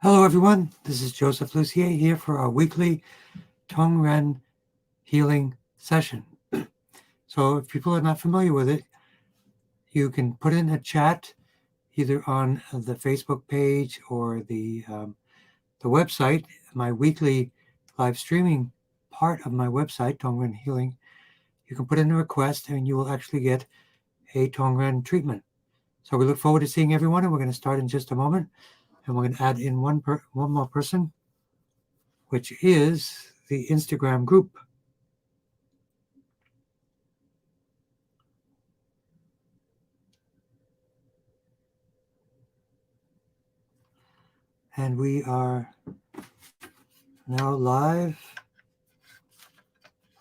Hello, everyone. This is Joseph Lucier here for our weekly Tongren healing session. So if people are not familiar with it, you can put in a chat either on the Facebook page or the website. My weekly live streaming part of my website, Tongren Healing, you can put in a request and you will actually get a Tongren treatment. So we look forward to seeing everyone, and we're going to start in just a moment. And we're going to add in one more person, which is the Instagram group. And we are now live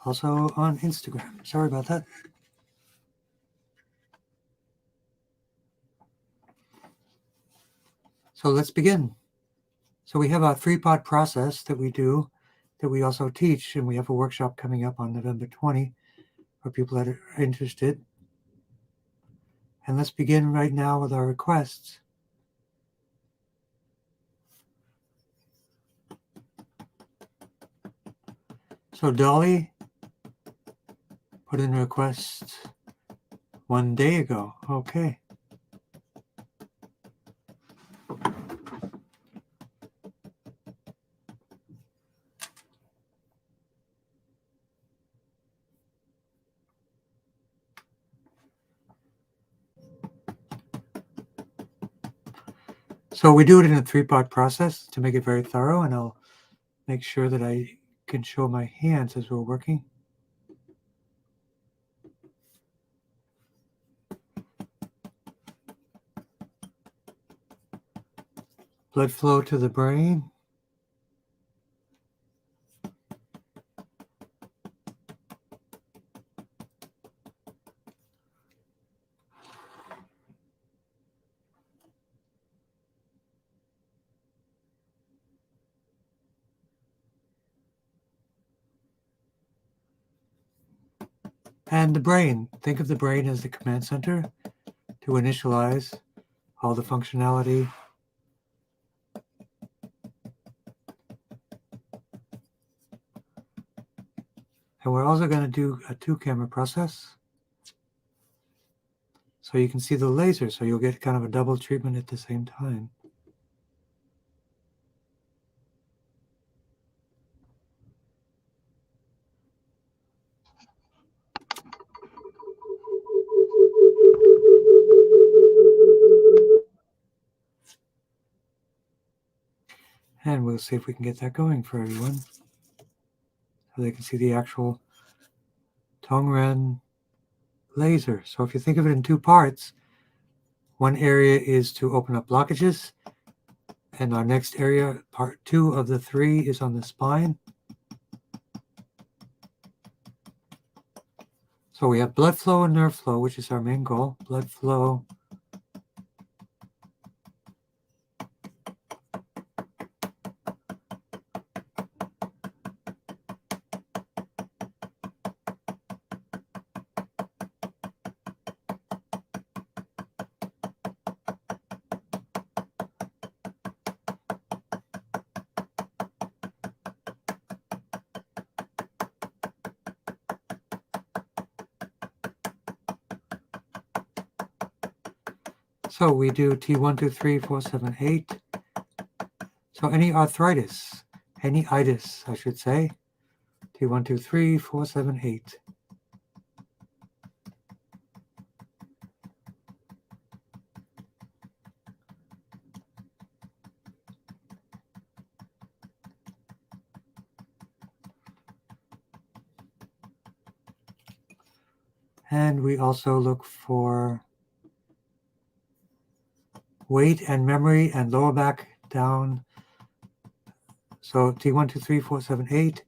also on Instagram. Sorry about that. So let's begin. So we have a 3-part process that we do that we also teach, and we have a workshop coming up on November 20 for people that are interested. And let's begin right now with our requests. So Dolly put in a request 1 day ago. Okay. So we do it in a 3-part process to make it very thorough, and I'll make sure that I can show my hands as we're working. Blood flow to the brain. And the brain. Think of the brain as the command center to initialize all the functionality. And we're also going to do a 2-camera process. So you can see the laser, so you'll get kind of a double treatment at the same time. And we'll see if we can get that going for everyone, so they can see the actual Tongren laser. So if you think of it in 2 parts, one area is to open up blockages, and our next area, part 2 of the 3, is on the spine. So we have blood flow and nerve flow, which is our main goal. Blood flow. So we do T1, 2, 3, 4, 7, 8. So any arthritis, any itis, I should say. T1, 2, 3, 4, 7, 8. And we also look for weight and memory and lower back down. So T1, 2, 3, 4, 7, 8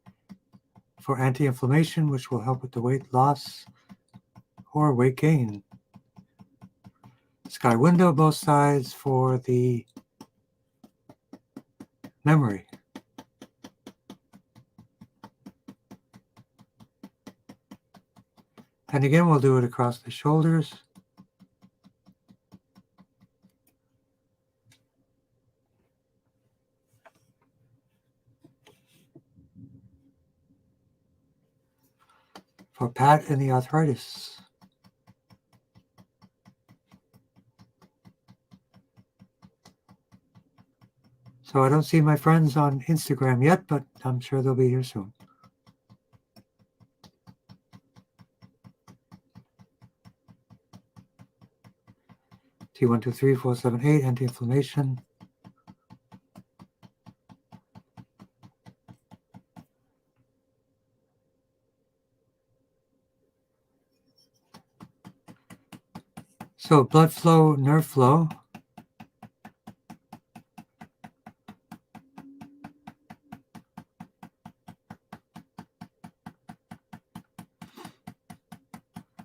for anti-inflammation, which will help with the weight loss or weight gain. Sky window, both sides for the memory. And again, we'll do it across the shoulders. for Pat and the arthritis. So I don't see my friends on Instagram yet, but I'm sure they'll be here soon. T123478, anti-inflammation. So blood flow, nerve flow.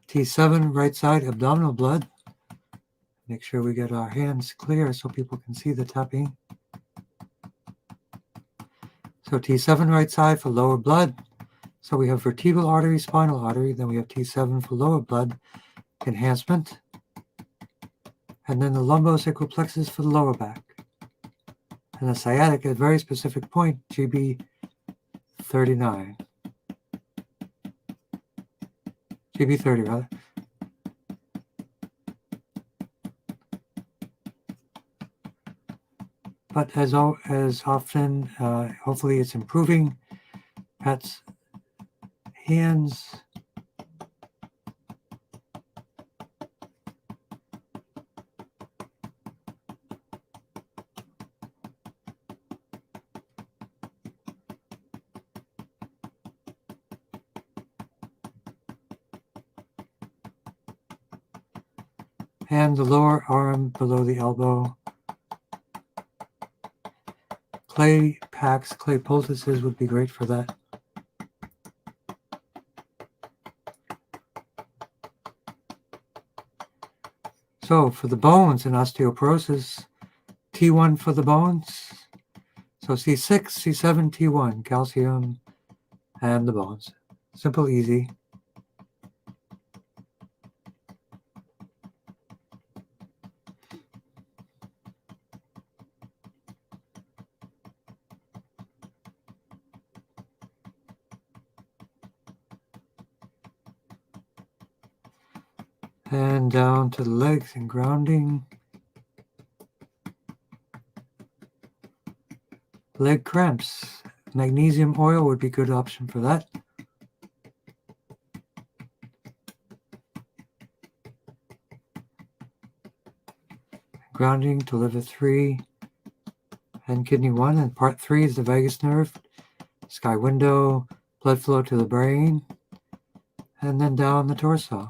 T7, right side, abdominal blood. Make sure we get our hands clear so people can see the tapping. So T7, right side for lower blood. So we have vertebral artery, spinal artery. Then we have T7 for lower blood enhancement. And then the lumbosacral plexus for the lower back. And the sciatic at a very specific point, GB39. GB30, rather. But as often, hopefully it's improving. Pat's hands. And the lower arm below the elbow. Clay packs, clay poultices would be great for that. So for the bones and osteoporosis, T1 for the bones. So C6, C7, T1, calcium and the bones. Simple, easy. And down to the legs and grounding. Leg cramps. Magnesium oil would be a good option for that. Grounding to liver 3 and kidney 1. And part 3 is the vagus nerve, sky window, blood flow to the brain, and then down the torso.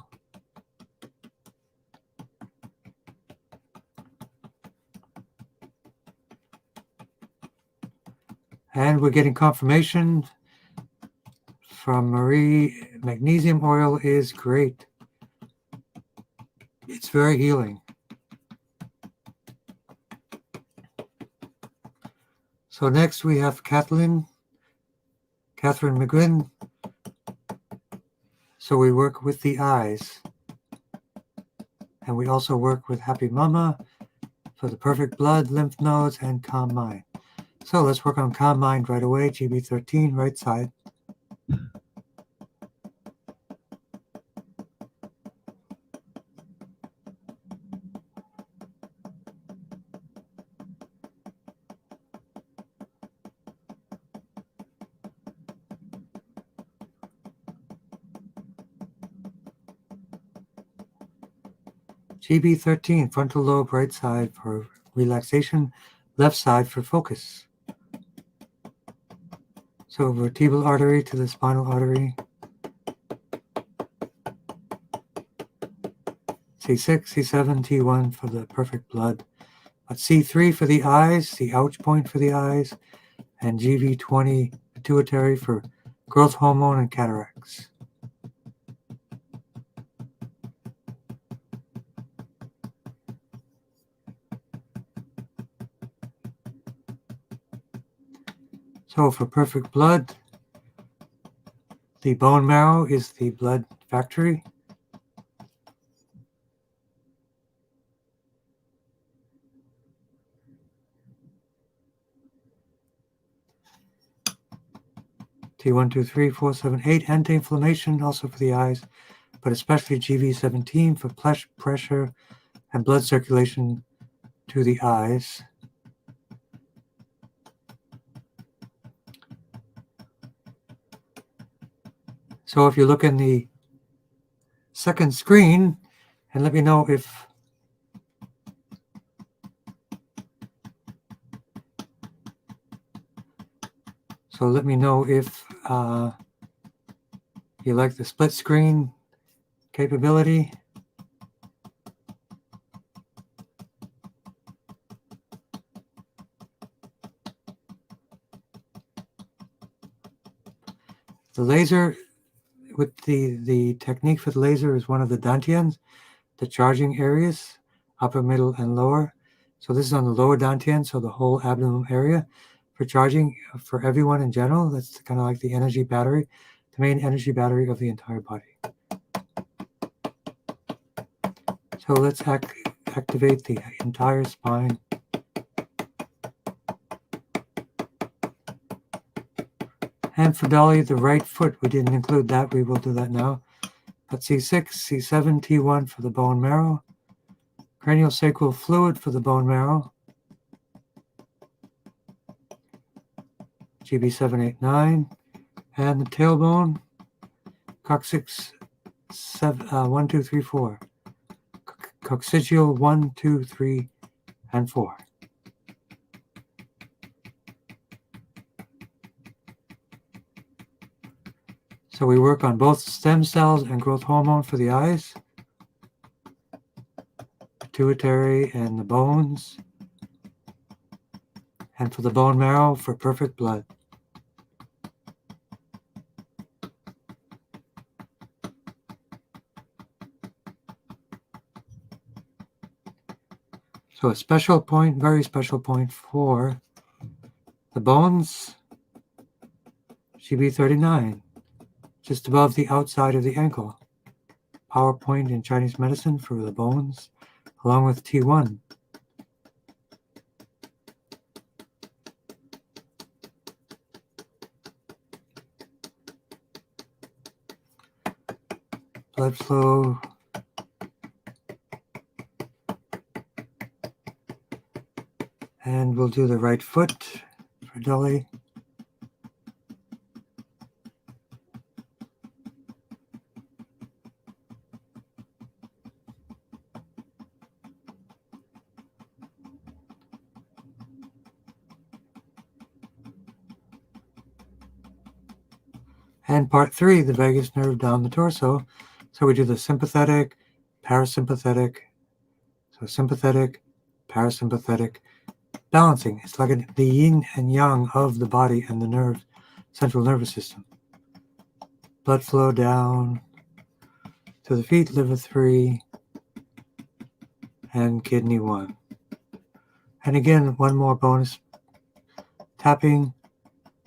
And we're getting confirmation from Marie. Magnesium oil is great. It's very healing. So next we have Catherine McGuinn. So we work with the eyes. And we also work with Happy Mama for the perfect blood, lymph nodes, and calm mind. So let's work on calm mind right away. GB13, right side. GB13, frontal lobe, right side for relaxation, left side for focus. So vertebral artery to the spinal artery. C6, C7, T1 for the perfect blood. But C3 for the eyes, the ouch point for the eyes, and GV20 pituitary for growth hormone and cataracts. So for perfect blood, the bone marrow is the blood factory. T1, 2, 3, 4, 7, 8, anti-inflammation, also for the eyes, but especially GV17 for pressure and blood circulation to the eyes. So if you look in the second screen, and let me know if you like the split screen capability. The laser, with the technique for the laser is one of the dantians, the charging areas, upper, middle, and lower. So this is on the lower dantian, so the whole abdomen area for charging for everyone in general. That's kind of like the energy battery, the main energy battery of the entire body. So let's activate the entire spine. And for Dolly, the right foot, we didn't include that. We will do that now. But C6, C7, T1 for the bone marrow. Cranial sacral fluid for the bone marrow. GB7, 8, 9. And the tailbone. Coccyx 1, 2, 3, 4. Coccygeal 1, 2, 3, and 4. So we work on both stem cells and growth hormone for the eyes, pituitary and the bones, and for the bone marrow for perfect blood. So a special point, very special point for the bones, GB39, just above the outside of the ankle. Power point in Chinese medicine for the bones, along with T1. Blood flow. And we'll do the right foot for Dolly. And part 3, the vagus nerve down the torso. So we do the sympathetic, parasympathetic, so sympathetic, parasympathetic, balancing. It's like the yin and yang of the body and the nerve, central nervous system. Blood flow down to the feet, liver 3, and kidney 1. And again, one more bonus tapping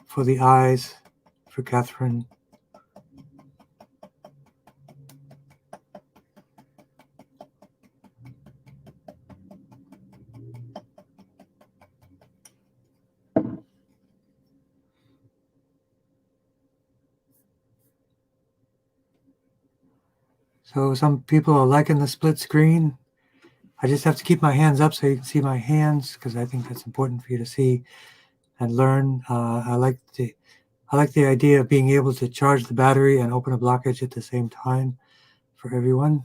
for the eyes for Catherine. So some people are liking the split screen. I just have to keep my hands up so you can see my hands, because I think that's important for you to see and learn. I like the idea of being able to charge the battery and open a blockage at the same time for everyone.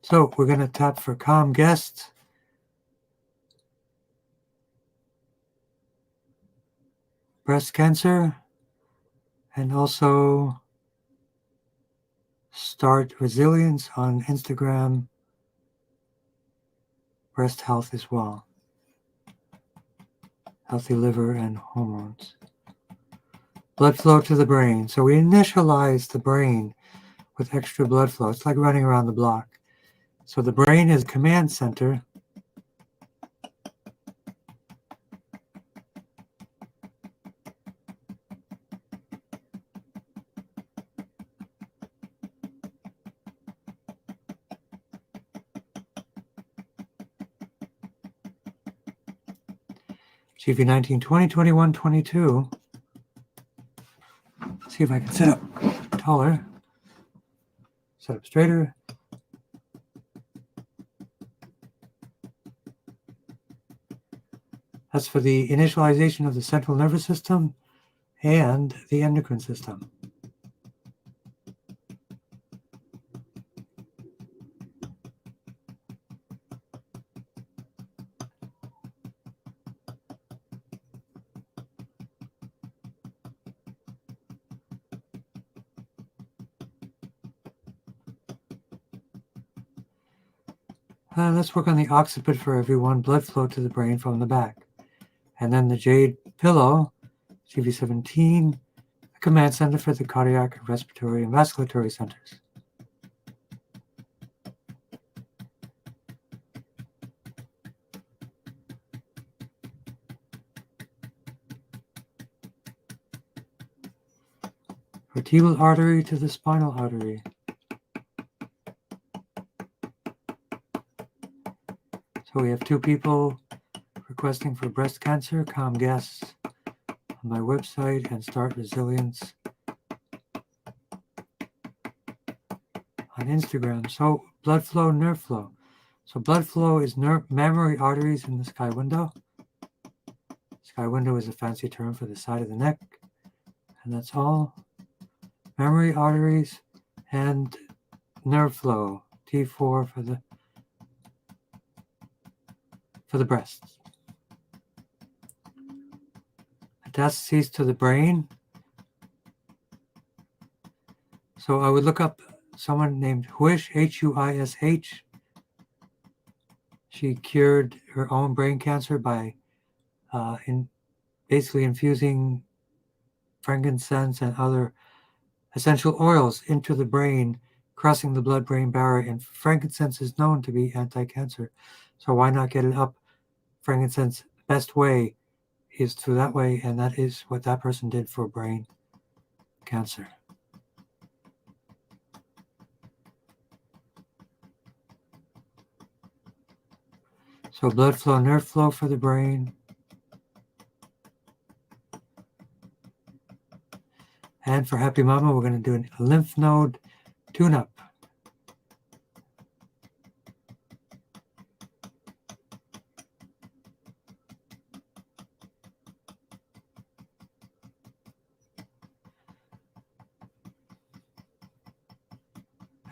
So we're going to tap for calm guest. Breast cancer, and also start resilience on Instagram, breast health as well, healthy liver and hormones. Blood flow to the brain. So we initialize the brain with extra blood flow. It's like running around the block. So the brain is a command center. CV 19, 20, 21, 22. See if I can sit up taller. Sit up straighter. That's for the initialization of the central nervous system and the endocrine system. Let's work on the occiput for everyone. Blood flow to the brain from the back. And then the jade pillow, CV17, the command center for the cardiac, respiratory, and vasculatory centers. Vertebral artery to the spinal artery. So we have 2 people requesting for breast cancer. Calm guests on my website and start resilience on Instagram. So blood flow, nerve flow. So blood flow is mammary arteries in the sky window. Sky window is a fancy term for the side of the neck. And that's all. Mammary arteries and nerve flow, T4 for the breasts. Metastases to the brain. So I would look up someone named Huish, Huish. She cured her own brain cancer by basically infusing frankincense and other essential oils into the brain, crossing the blood-brain barrier. And frankincense is known to be anti-cancer. So why not get it up? Frankincense, best way is through that way, and that is what that person did for brain cancer. So blood flow, nerve flow for the brain. And for Happy Mama, we're going to do a lymph node tune-up.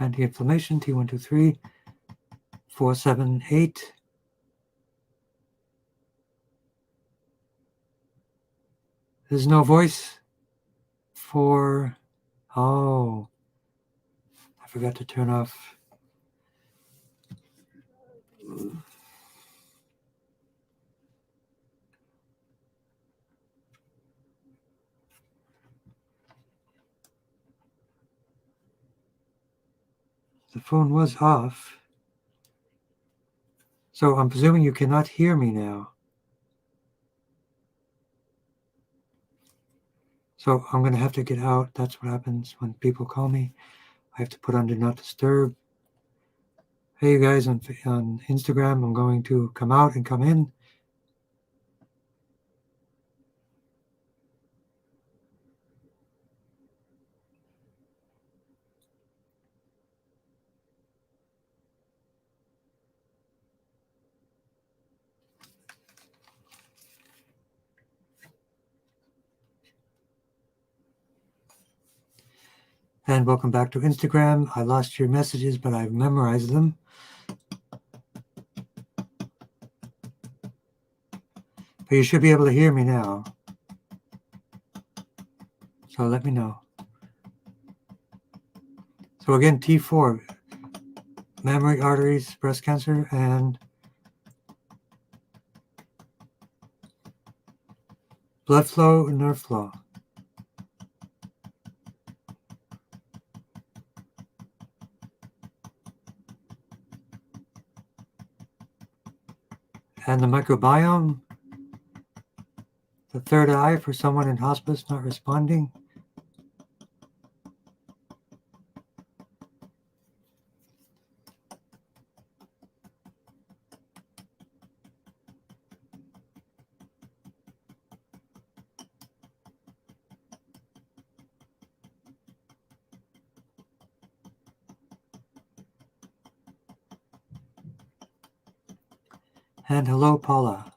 Anti-inflammation, T123, 478. There's no voice for, I forgot to turn off. The phone was off. So I'm presuming you cannot hear me now. So I'm going to have to get out. That's what happens when people call me. I have to put on Do Not Disturb. Hey, you guys, on Instagram, I'm going to come out and come in. And welcome back to Instagram. I lost your messages, but I've memorized them. But you should be able to hear me now. So let me know. So again, T4, mammary arteries, breast cancer, and blood flow and nerve flow. And the microbiome, the third eye for someone in hospice not responding. And hello, Paula.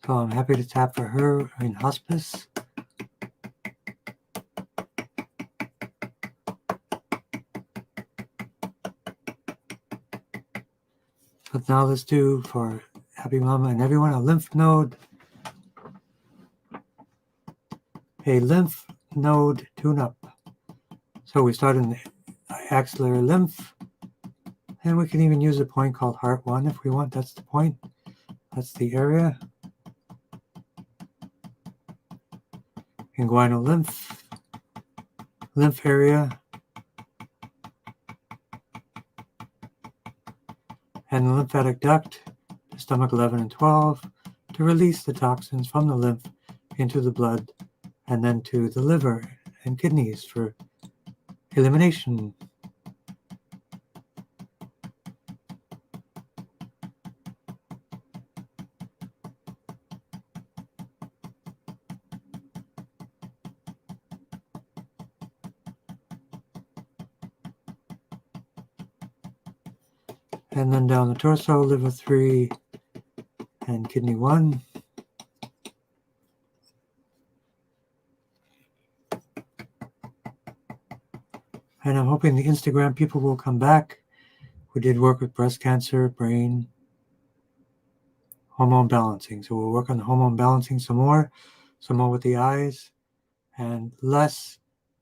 So I'm happy to tap for her in hospice. But now let's do for Happy Mama and everyone a lymph node tune-up. So we start in the axillary lymph, and we can even use a point called Heart 1 if we want. That's the point. That's the area. Inguinal lymph area, and the lymphatic duct, to stomach 11 and 12, to release the toxins from the lymph into the blood, and then to the liver and kidneys for elimination. And then down the torso, liver 3 and kidney 1. And I'm hoping the Instagram people will come back. We did work with breast cancer, brain, hormone balancing. So we'll work on the hormone balancing some more with the eyes, and less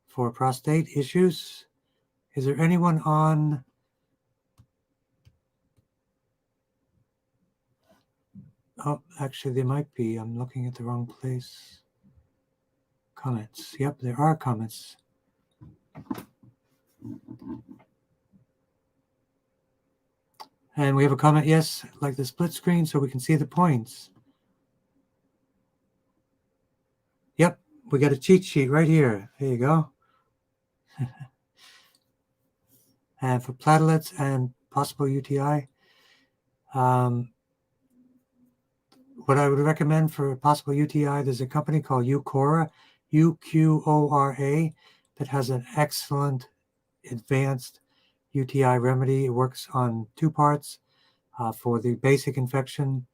for prostate issues. Is there anyone on? Oh, actually, there might be. I'm looking at the wrong place. Comments. Yep, there are comments. And we have a comment, yes, like the split screen so we can see the points. Yep, we got a cheat sheet right here. There you go. And for platelets and possible UTI, what I would recommend for possible UTI, there's a company called Uqora, UQORA, that has an excellent advanced UTI remedy. It works on two parts, for the basic infection,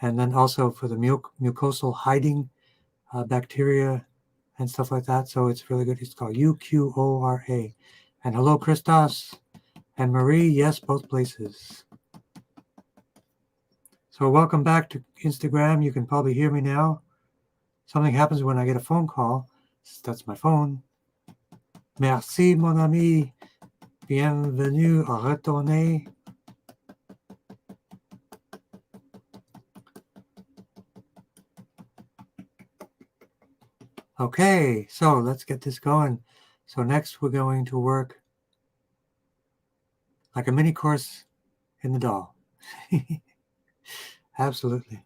and then also for the mucosal hiding bacteria and stuff like that. So it's really good. It's called UQORA. And hello, Christos and Marie. Yes, both places. So welcome back to Instagram. You can probably hear me now. Something happens when I get a phone call. That's my phone. Merci, mon ami. Bienvenue à retourner. Okay, so let's get this going. So next we're going to work like a mini course in the doll. Absolutely.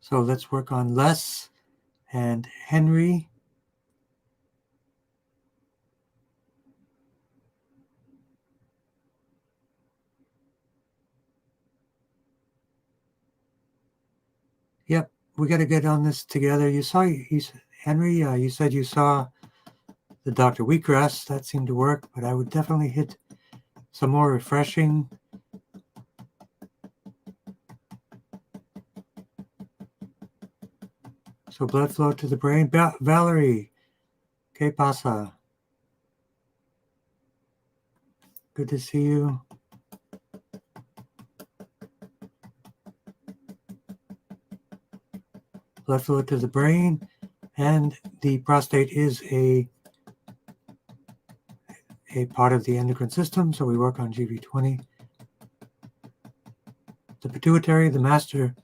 So let's work on Les and Henry. Yep, we got to get on this together. Henry, you said you saw the Dr. Wheatgrass. That seemed to work, but I would definitely hit some more refreshing. So blood flow to the brain. Valerie, ¿qué pasa? Good to see you. Blood flow to the brain, and the prostate is a part of the endocrine system, so we work on GV20. The pituitary, the master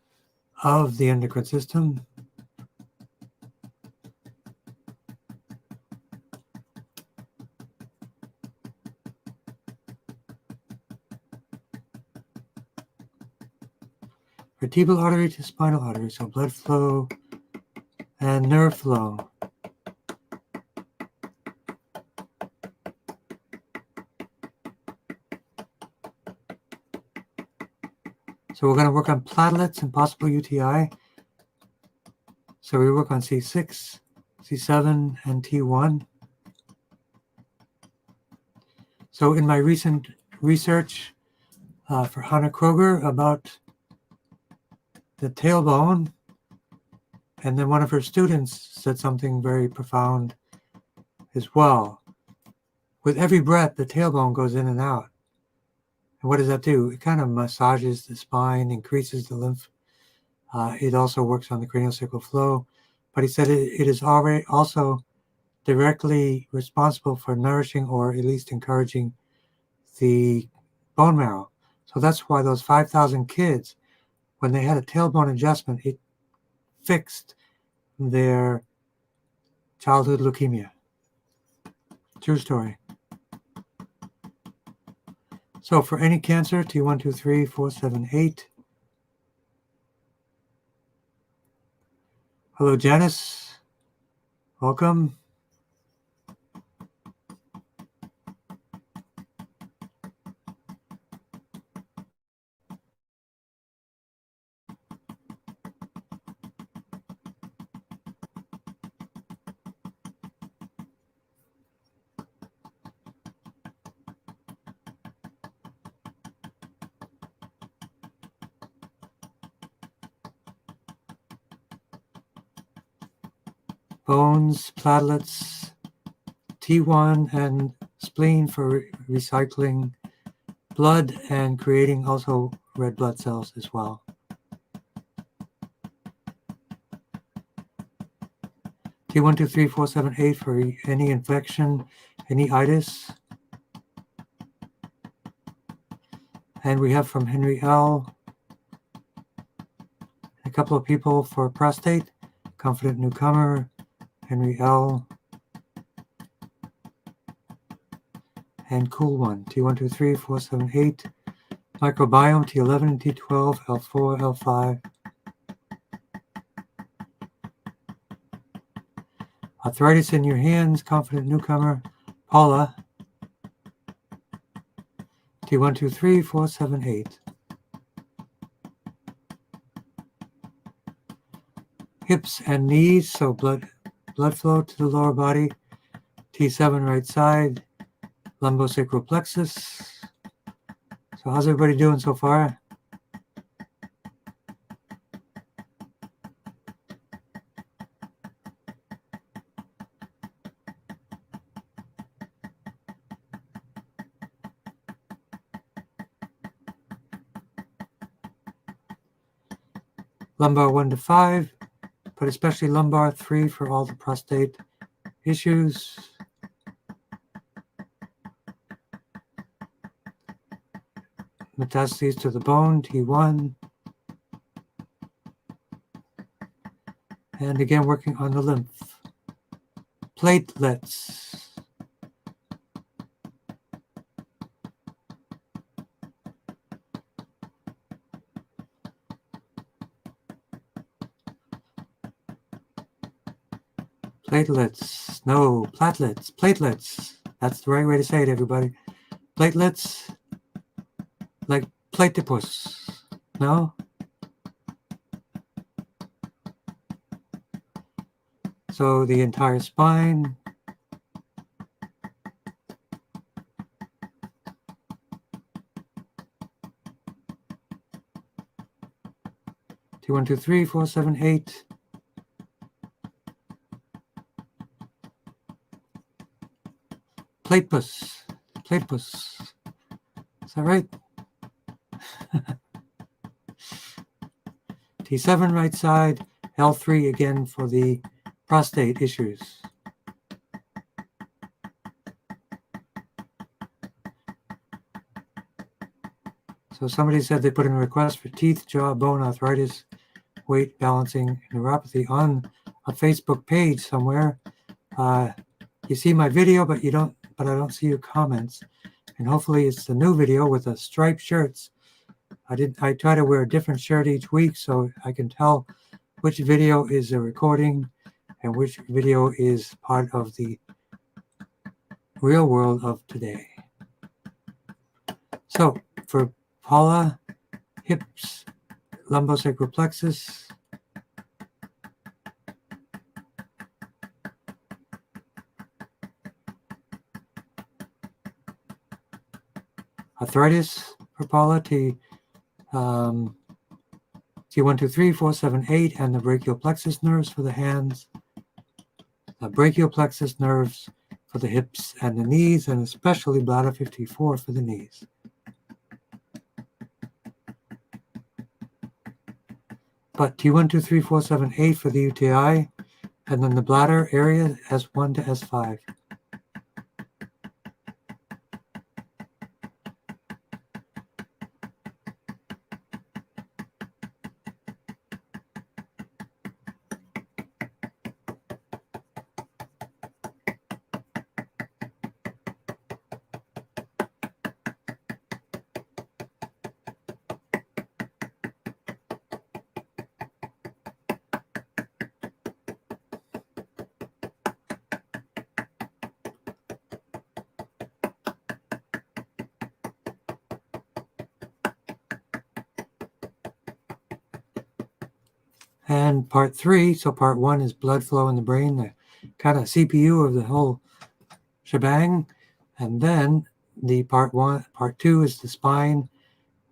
of the endocrine system. vertebral artery to spinal artery, so blood flow and nerve flow. So we're going to work on platelets and possible UTI. So we work on C6, C7, and T1. So in my recent research for Hannah Kroger about the tailbone, and then one of her students said something very profound as well. With every breath, the tailbone goes in and out. And what does that do? It kind of massages the spine, increases the lymph. It also works on the craniosacral flow. But he said it is already also directly responsible for nourishing or at least encouraging the bone marrow. So that's why those 5,000 kids, when they had a tailbone adjustment, it fixed their childhood leukemia. True story. So for any cancer, T1, 2, 3, 4, 7, 8. Hello, Janice. Welcome. Bones, platelets, T1 and spleen for recycling blood and creating also red blood cells as well. T1, 2, 3, 4, 7, 8 for any infection, any itis. And we have from Henry L. a couple of people for prostate, confident newcomer, Henry L. and cool one, T1, 2, 3, 4, 7, 8. Microbiome, T11, T12, L4, L5. Arthritis in your hands, confident newcomer, Paula, T1, 2, 3, 4, 7, 8. Hips and knees, so blood flow to the lower body, T7 right side, lumbosacral plexus. So how's everybody doing so far? Lumbar 1 to 5, but especially lumbar 3 for all the prostate issues. Metastases to the bone, T1. And again, working on the lymph. Platelets. Platelets. No, platelets. Platelets. That's the right way to say it, everybody. Platelets. Like platypus. No? So the entire spine. T1, 2, 3, 4, 7, 8. Platypus. Platypus. Is that right? T7 right side, L3 again for the prostate issues. So somebody said they put in a request for teeth, jaw, bone, arthritis, weight, balancing, neuropathy on a Facebook page somewhere. You see my video, but I don't see your comments. And hopefully it's the new video with the striped shirts. I try to wear a different shirt each week so I can tell which video is a recording and which video is part of the real world of today. So for Paula, hips, lumbosacral plexus, arthritis for Paula, T1, 2, 3, 4, 7, 8, and the brachial plexus nerves for the hands, the brachial plexus nerves for the hips and the knees, and especially bladder 54 for the knees. But T1, 2, 3, 4, 7, 8 for the UTI, and then the bladder area S1 to S5. And part 3, so part 1 is blood flow in the brain, the kind of CPU of the whole shebang. And then the part 2 is the spine,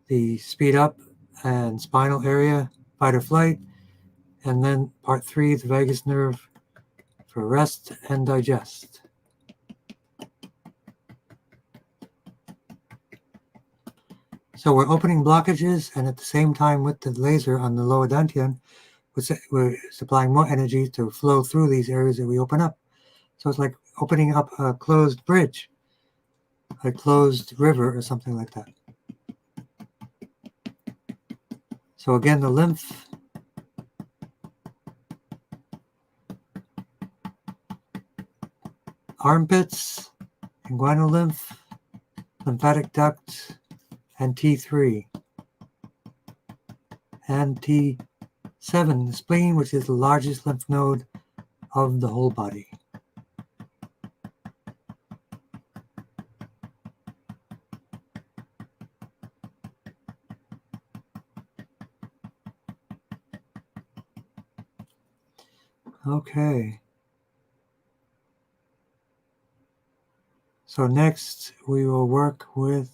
the speed up and spinal area, fight or flight. And then part 3, the vagus nerve for rest and digest. So we're opening blockages, and at the same time with the laser on the lower dantian, we're supplying more energy to flow through these areas that we open up. So it's like opening up a closed bridge, a closed river or something like that. So again, the lymph, armpits, inguinal lymph, lymphatic duct, and T3. And T7, the spleen, which is the largest lymph node of the whole body. Okay. So next we will work with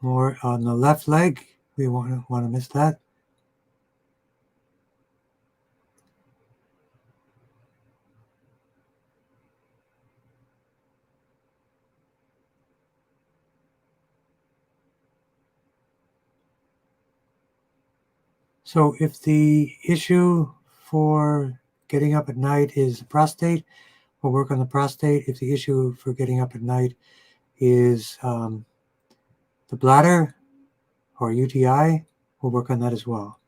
more on the left leg. We want to miss that. So if the issue for getting up at night is prostate, we'll work on the prostate. If the issue for getting up at night is the bladder or UTI, we'll work on that as well.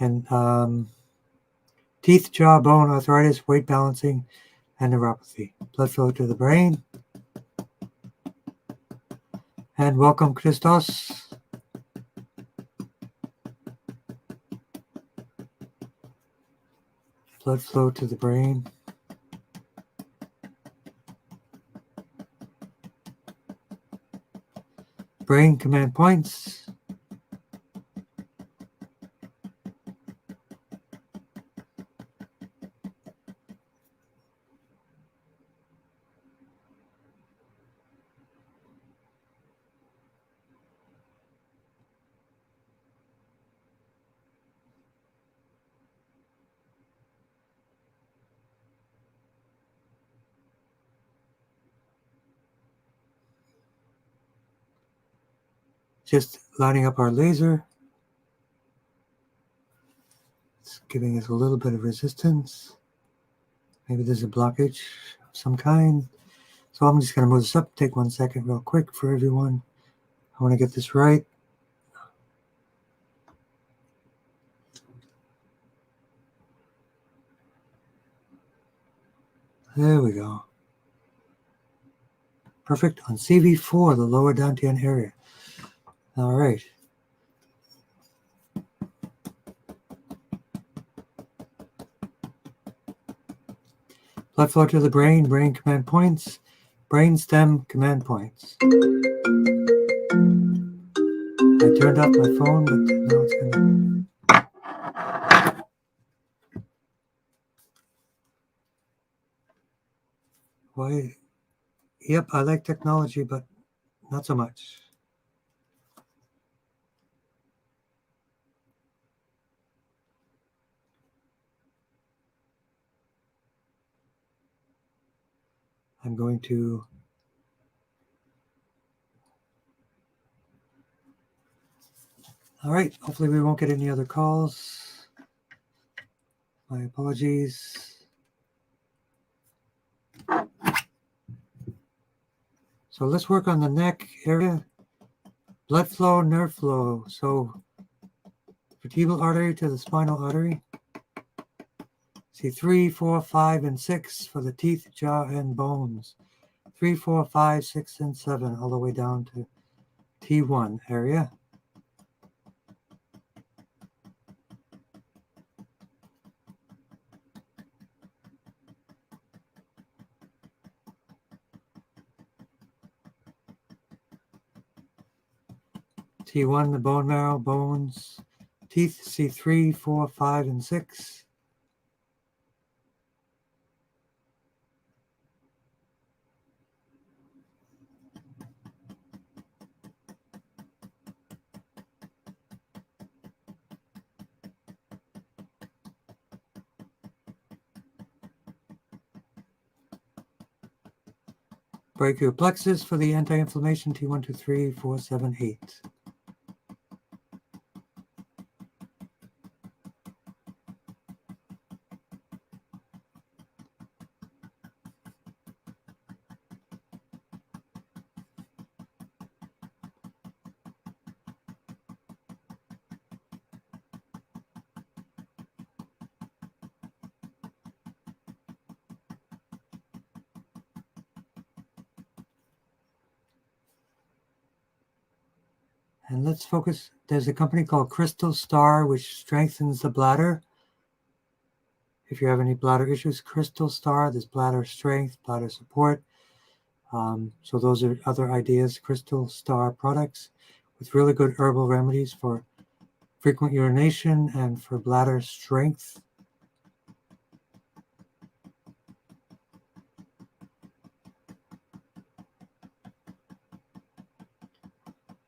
And teeth, jaw, bone, arthritis, weight balancing, and neuropathy. Blood flow to the brain. And welcome, Christos. Blood flow to the brain. Brain command points. Just lining up our laser. It's giving us a little bit of resistance. Maybe there's a blockage of some kind. So I'm just going to move this up. Take 1 second real quick for everyone. I want to get this right. There we go. Perfect on CV4, the lower dantian area. All right. Blood flow to the brain, brain command points, brain stem command points. I turned off my phone, but now it's going to... Why? Yep, I like technology, but not so much. I'm going to... All right, hopefully we won't get any other calls. My apologies. So let's work on the neck area. Blood flow, nerve flow. So vertebral artery to the spinal artery. See 3, 4, 5, and 6 for the teeth, jaw, and bones. 3, 4, 5, 6, and 7, all the way down to T1 area. T1, the bone marrow, bones, teeth, C3, 4, 5, and 6. Brachial plexus for the anti-inflammation, T1, 2, 3, 4, 7, 8. And let's focus. There's a company called Crystal Star, which strengthens the bladder. If you have any bladder issues, Crystal Star, there's bladder strength, bladder support. So those are other ideas, Crystal Star products with really good herbal remedies for frequent urination and for bladder strength.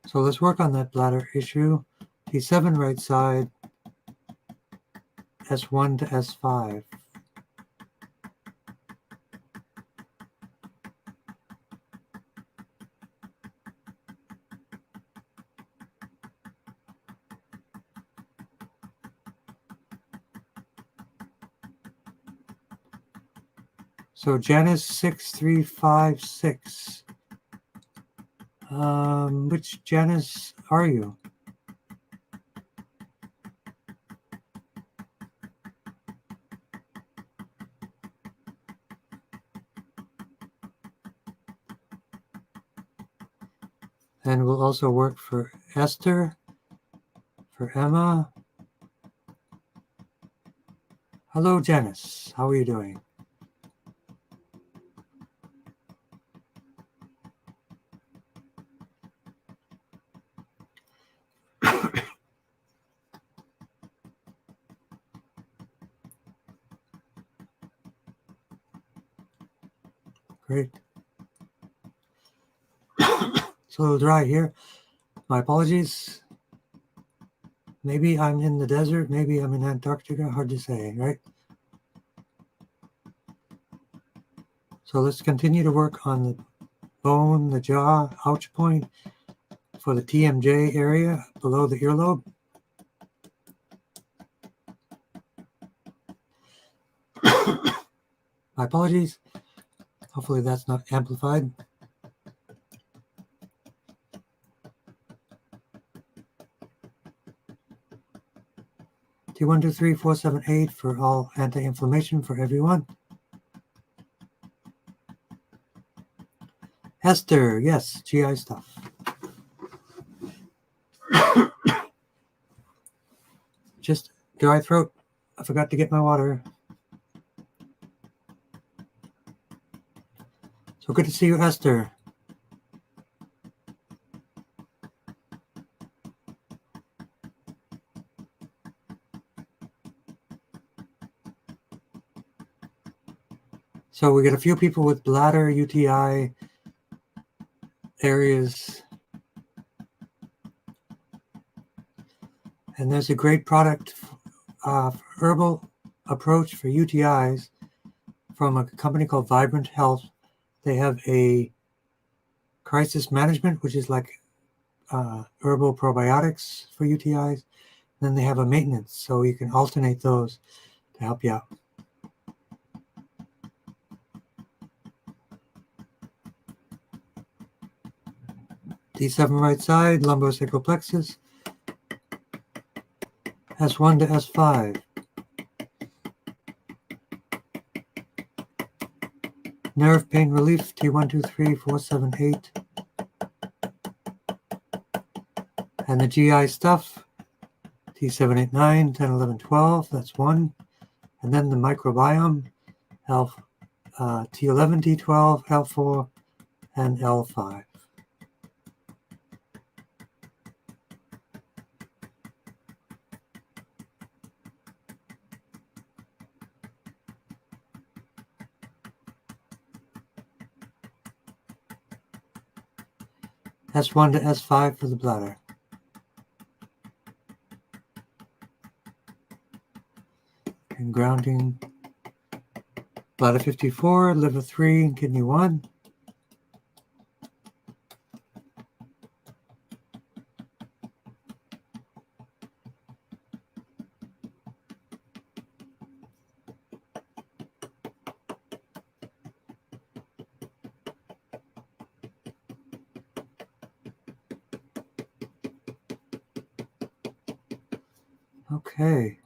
So let's work on that bladder issue. T7 right side, S1 to S5. So Janice 6356. Which Janice are you? And we'll also work for Esther, for Emma. Hello, Janice. How are you doing? Great. It's a little dry here. My apologies. Maybe I'm in the desert. Maybe I'm in Antarctica. Hard to say, right? So let's continue to work on the bone, the jaw, ouch point for the TMJ area below the earlobe. My apologies. Hopefully that's not amplified. T1, 2, 3, 4, 7, 8 for all anti-inflammation for everyone. Esther, yes, GI stuff. Just dry throat. I forgot to get my water. So good to see you, Esther. So we get a few people with bladder, UTI areas. And there's a great product, herbal approach for UTIs from a company called Vibrant Health. They have a crisis management, which is like herbal probiotics for UTIs. Then they have a maintenance, so you can alternate those to help you out. D7 right side, lumbosacral plexus, S1 to S5. Nerve pain relief, T1, 2, 3, 4, 7, 8. And the GI stuff, T7, 8, 9, 10, 11, 12, that's 1. And then the microbiome, T11, T12, L4, and L5. S1 to S5 for the bladder. And grounding, bladder 54, liver 3, and kidney 1. Okay.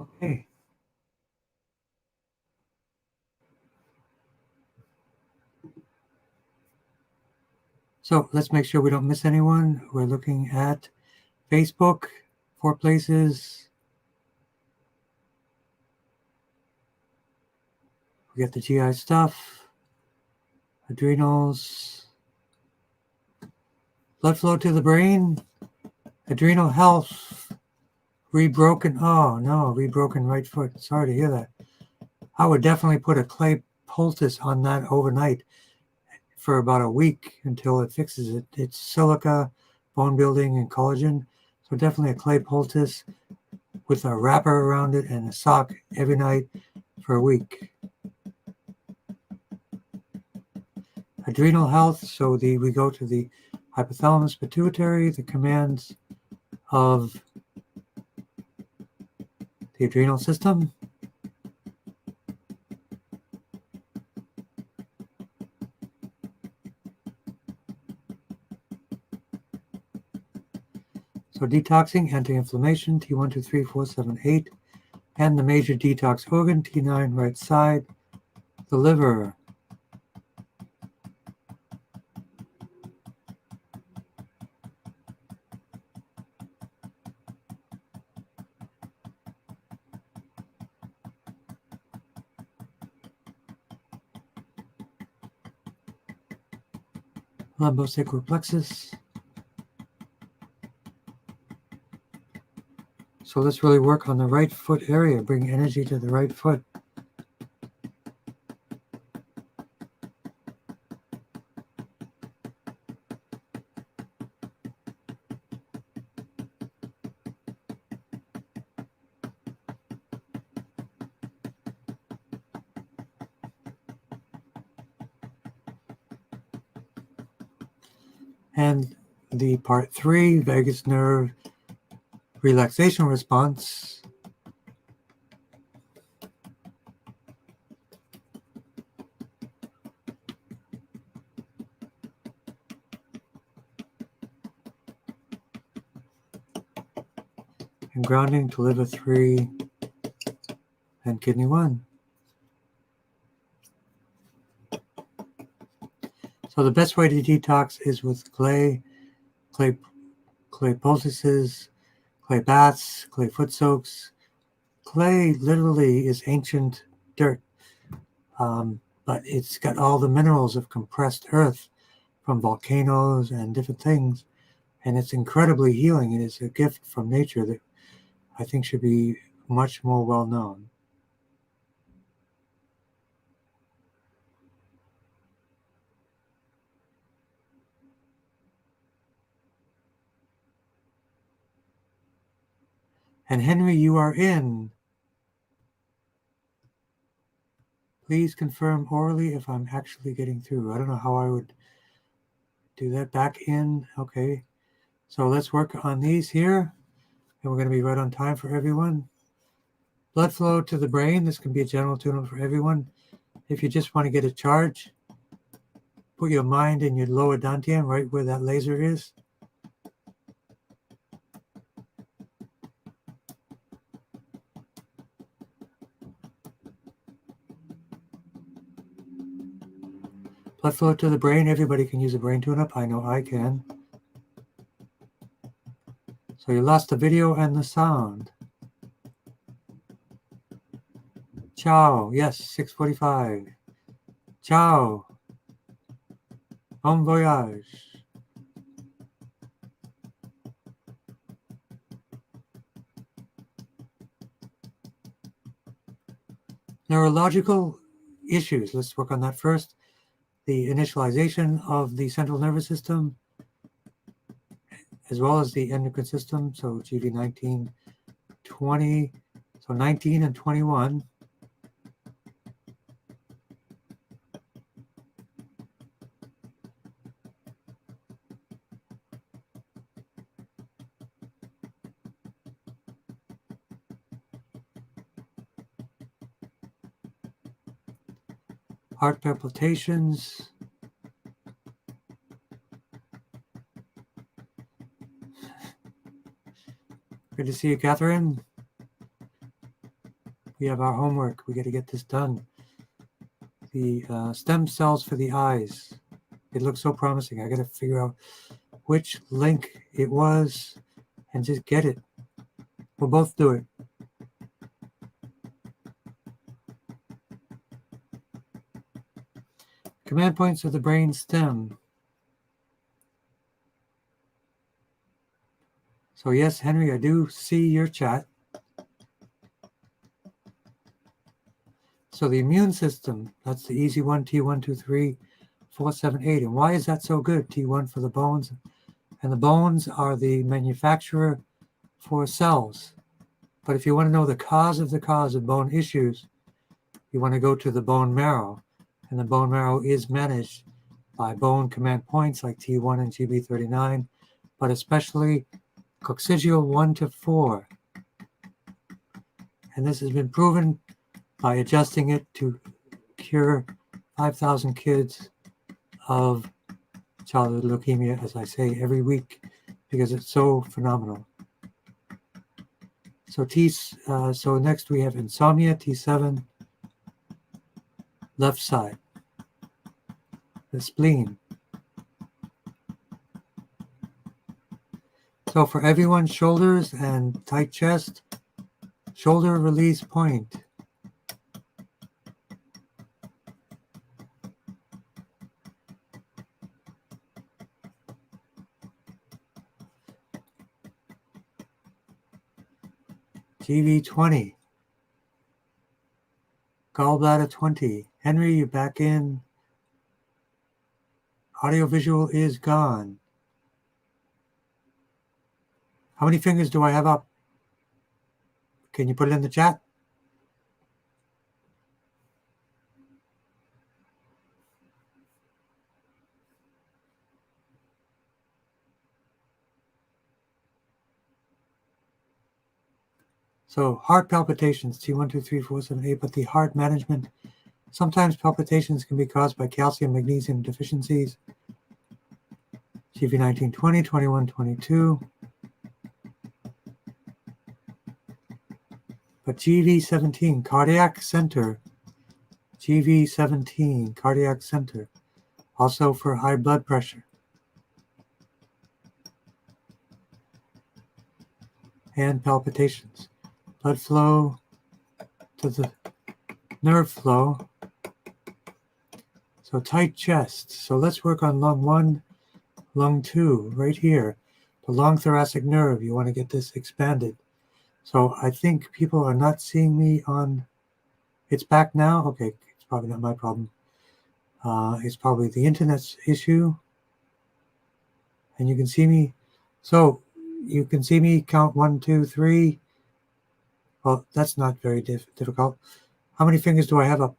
Okay. So let's make sure we don't miss anyone. We're looking at Facebook, 4 places. We got the GI stuff, adrenals, blood flow to the brain, adrenal health, rebroken. Oh no, rebroken right foot. Sorry to hear that. I would definitely put a clay poultice on that overnight for about a week until it fixes it. It's silica, bone building, and collagen. So definitely a clay poultice with a wrapper around it and a sock every night for a week. Adrenal health, so we go to the hypothalamus pituitary, the commands of the adrenal system. So detoxing, anti-inflammation, T1, 2, 3, 4, 7, 8. And the major detox organ, T9 right side, the liver. Lumbosacral plexus. So let's really work on the right foot area, bring energy to the right foot. And the part 3, vagus nerve relaxation response. grounding to liver 3 and kidney 1. So the best way to detox is with clay poultices, clay baths, clay foot soaks. Clay literally is ancient dirt, but it's got all the minerals of compressed earth from volcanoes and different things, and it's incredibly healing. It is a gift from nature that I think should be much more well known. And Henry, you are in. Please confirm orally if I'm actually getting through. I don't know how I would do that. Back in. Okay. So let's work on these here. And we're going to be right on time for everyone. Blood flow to the brain. This can be a general tune-up for everyone. If you just want to get a charge, put your mind in your lower dantian, right where that laser is. Blood flow to the brain. Everybody can use a brain tune-up. I know I can. So you lost the video and the sound. Ciao. Yes, 6:45. Ciao. Bon voyage. Neurological issues. Let's work on that first. The initialization of the central nervous system, as well as the endocrine system. So GV 19, 20, so 19 and 21. Heart palpitations. Good to see you, Catherine. We have our homework. We got to get this done. The stem cells for the eyes. It looks so promising. I got to figure out which link it was and just get it. We'll both do it. Command points of the brain stem. So yes, Henry, I do see your chat. So the immune system, that's the easy one, T1, 2, 3, 4, 7, 8. And why is that so good? T1 for the bones. And the bones are the manufacturer for cells. But if you want to know the cause of bone issues, you want to go to the bone marrow. And the bone marrow is managed by bone command points like T1 and GB39, but especially coccygeal 1 to 4. And this has been proven by adjusting it to cure 5,000 kids of childhood leukemia, as I say, every week, because it's so phenomenal. So so next we have insomnia, T7, left side, the spleen. So for everyone, shoulders and tight chest, shoulder release point. GV20, gallbladder 20. Henry, you're back in. Audiovisual is gone. How many fingers do I have up? Can you put it in the chat? So heart palpitations, T1, 2, 3, 4, 7, 8, but the heart management, sometimes palpitations can be caused by calcium, magnesium deficiencies. GV 19, 20, 21, 22. But GV17, cardiac center, GV17, cardiac center, also for high blood pressure. And palpitations. Blood flow to the nerve flow. So tight chest. So let's work on lung 1, lung 2, right here. The long thoracic nerve. You want to get this expanded. So I think people are not seeing me on... It's back now? Okay, it's probably not my problem. It's probably the internet's issue. And you can see me. So you can see me count 1, 2, 3. Well, that's not very difficult. How many fingers do I have up?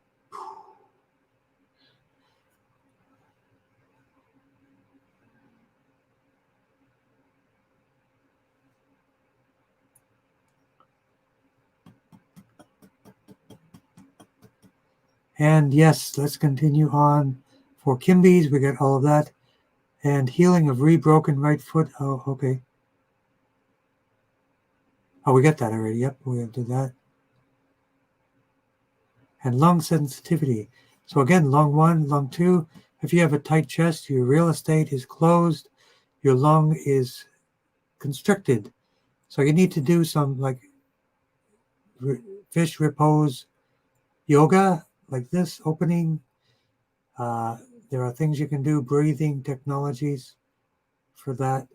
And yes, let's continue on. For Kimby's, we got all of that. And healing of rebroken right foot. Oh, okay. Oh, we got that already. Yep, we'll do that. And lung sensitivity. So again, lung 1, lung 2. If you have a tight chest, your real estate is closed. Your lung is constricted. So you need to do some like fish repose yoga, like this, opening. There are things you can do, breathing technologies for that.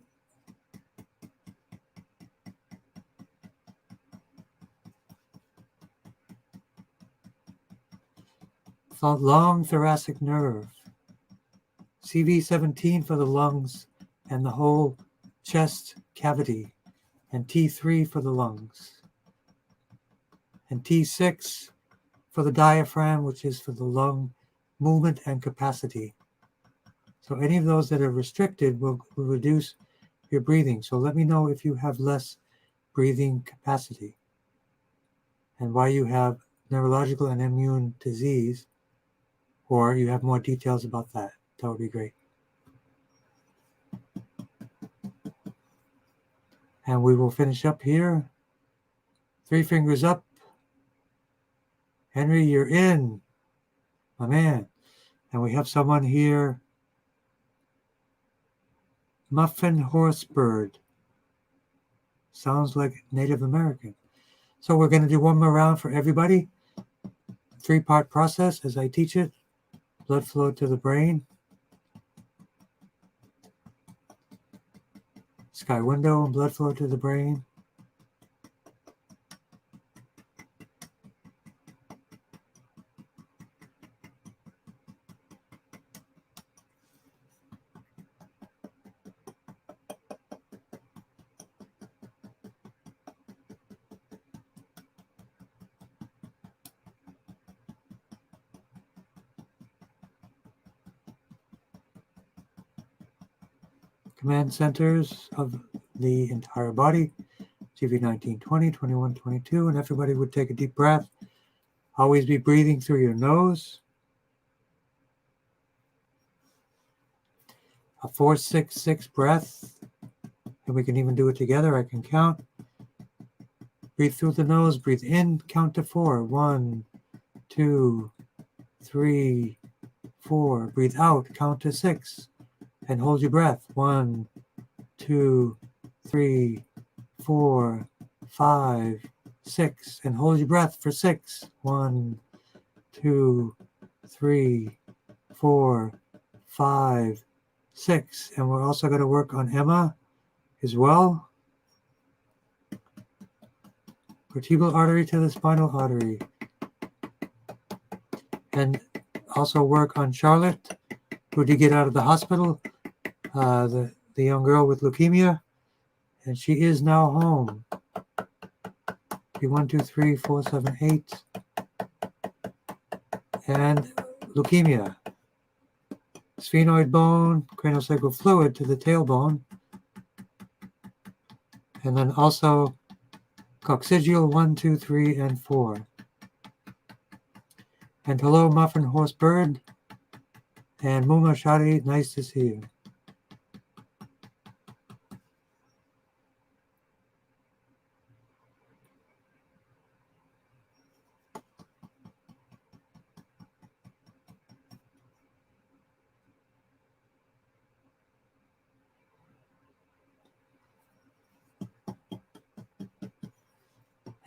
Long thoracic nerve. CV17 for the lungs and the whole chest cavity. And T3 for the lungs. And T6 for the diaphragm, which is for the lung movement and capacity. So any of those that are restricted will reduce your breathing. So let me know if you have less breathing capacity and why you have neurological and immune disease, or you have more details about that. That would be great. And we will finish up here. 3 fingers up. Henry, you're in, my man. And we have someone here. Muffin horse bird. Sounds like Native American. So we're going to do one more round for everybody. 3-part process as I teach it. Blood flow to the brain. Sky window and blood flow to the brain. Command centers of the entire body. CV 19, 20, 21, 22. And everybody would take a deep breath. Always be breathing through your nose. A 4-6-6 breath. And we can even do it together. I can count. Breathe through the nose. Breathe in. Count to 4. 1, 2, 3, 4. Breathe out. Count to 6. And hold your breath. 1, 2, 3, 4, 5, 6. And hold your breath for 6. 1, 2, 3, 4, 5, 6. And we're also going to work on Emma as well. Vertebral artery to the spinal artery. And also work on Charlotte, who did get out of the hospital, the young girl with leukemia. And she is now home. 1, 2, 3, 4, 7, 8. And leukemia. Sphenoid bone, craniosacral fluid to the tailbone. And then also coccygeal 1, 2, 3, and 4. And hello, Muffin Horse Bird. And Muma Shadi, nice to see you.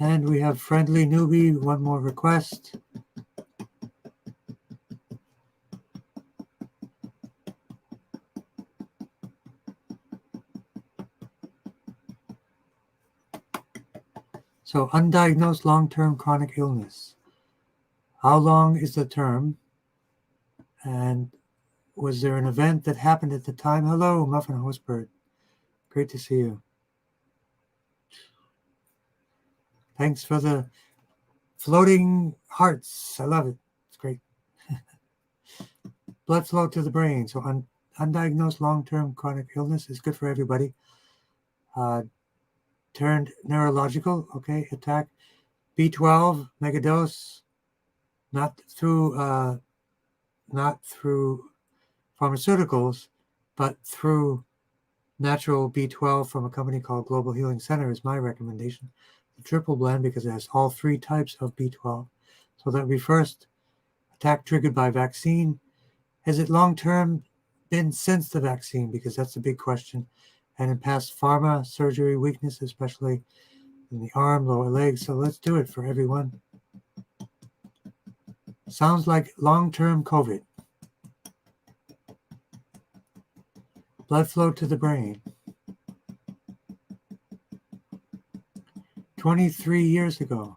And we have friendly newbie, one more request. So undiagnosed long-term chronic illness. How long is the term? And was there an event that happened at the time? Hello, Muffin Hostbird. Great to see you. Thanks for the floating hearts. I love it. It's great. Blood flow to the brain. So undiagnosed long-term chronic illness is good for everybody. Turned neurological. Okay, attack. B12 megadose. Not through pharmaceuticals, but through natural B12 from a company called Global Healing Center is my recommendation. The triple blend, because it has all three types of B12. So that would be first, attack triggered by vaccine. Has it long-term been since the vaccine? Because that's a big question. And in past pharma, surgery, weakness, especially in the arm, lower legs. So let's do it for everyone. Sounds like long-term COVID. Blood flow to the brain. 23 years ago.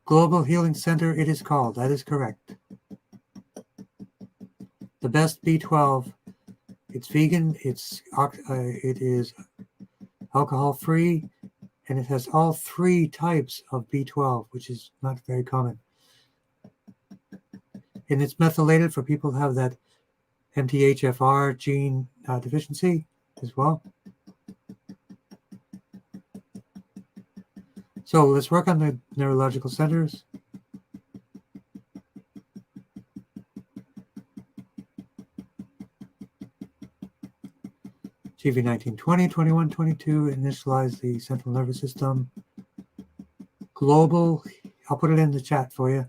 Global Healing Center, it is called. That is correct. The best B12. It's vegan. It is alcohol-free, and it has all three types of B12, which is not very common. And it's methylated for people who have that MTHFR gene deficiency as well. So let's work on the neurological centers. GV 1920, 21, 22, initialize the central nervous system. Global, I'll put it in the chat for you.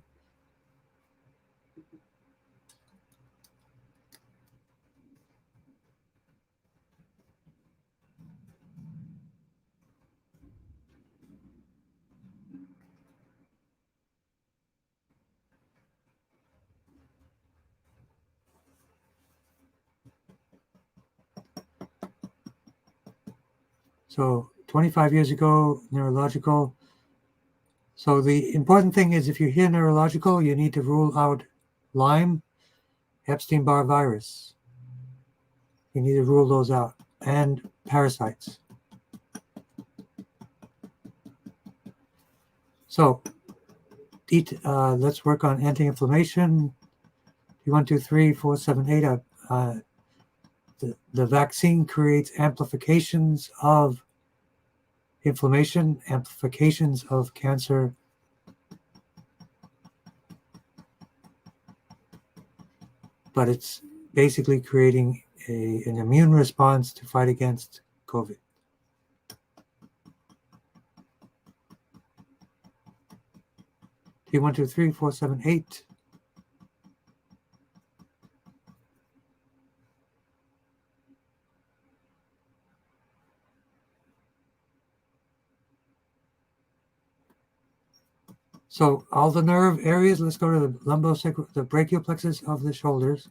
So 25 years ago, neurological. So the important thing is if you hear neurological, you need to rule out Lyme, Epstein-Barr virus. You need to rule those out, and parasites. So let's work on anti-inflammation. P1, 2, 3, 4, 7, 8. The vaccine creates amplifications of inflammation, amplifications of cancer. But it's basically creating an immune response to fight against COVID. T1, 2, 3, 4, 7, 8. So all the nerve areas, let's go to the brachial plexus of the shoulders,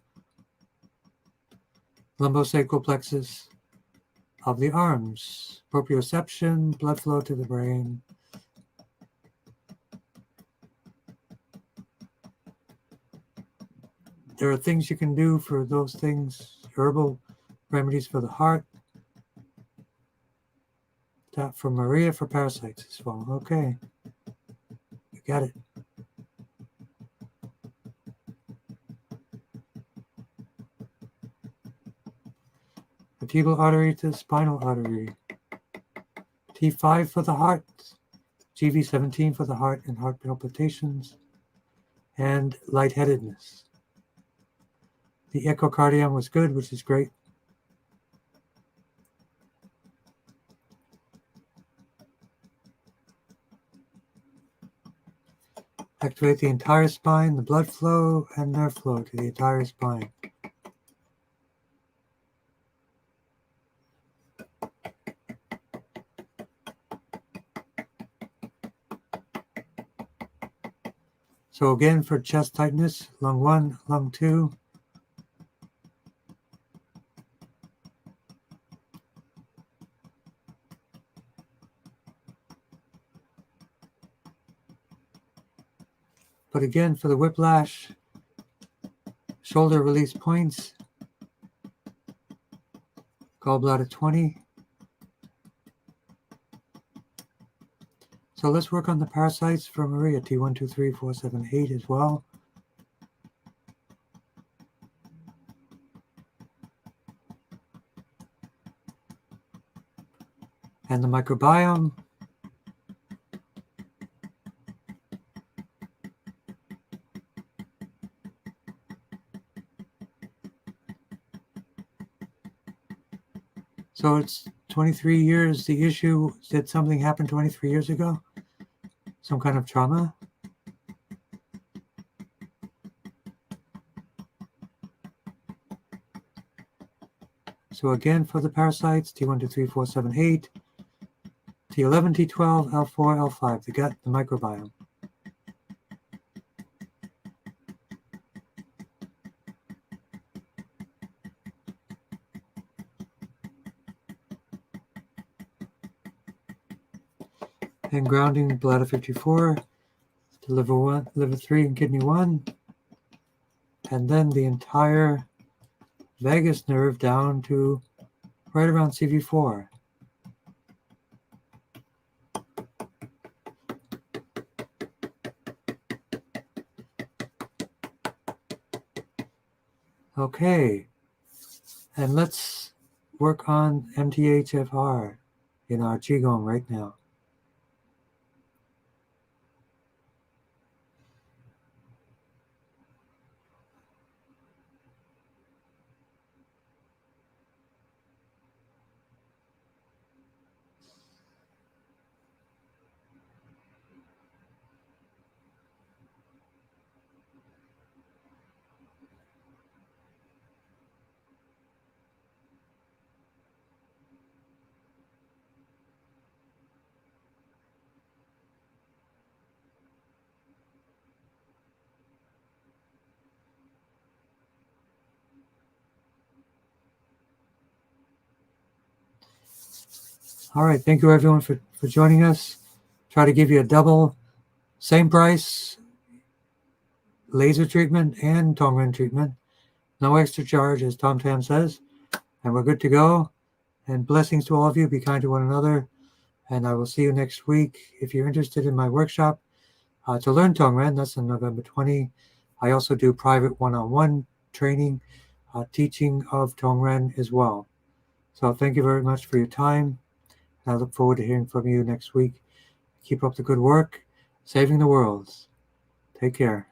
lumbosacral plexus of the arms, proprioception, blood flow to the brain. There are things you can do for those things, herbal remedies for the heart. Tap for Maria for parasites as well. Okay, you got it. Vertebral artery to spinal artery. T5 for the heart. GV17 for the heart and heart palpitations and lightheadedness. The echocardiogram was good, which is great. Activate the entire spine, the blood flow and nerve flow to the entire spine. So again, for chest tightness, lung 1, lung 2. But again, for the whiplash, shoulder release points, gallbladder 20. So let's work on the parasites for Maria, T1, 2, 3, 4, 7, 8 as well. And the microbiome. So it's 23 years. The issue, did something happen 23 years ago? Some kind of trauma? So again, for the parasites, T1, 2, 3, 4, 7, 8, T11, T12, L4, L5, the gut, the microbiome. And grounding bladder 54 to liver 1, liver 3, and kidney 1. And then the entire vagus nerve down to right around CV4. Okay, and let's work on MTHFR in our Qigong right now. All right, thank you everyone for joining us. Try to give you a double, same price, laser treatment and Tongren treatment. No extra charge, as Tom Tam says. And we're good to go. And blessings to all of you. Be kind to one another. And I will see you next week. If you're interested in my workshop to learn Tongren, that's on November 20. I also do private one-on-one training, teaching of Tongren as well. So thank you very much for your time. I look forward to hearing from you next week. Keep up the good work, saving the world. Take care.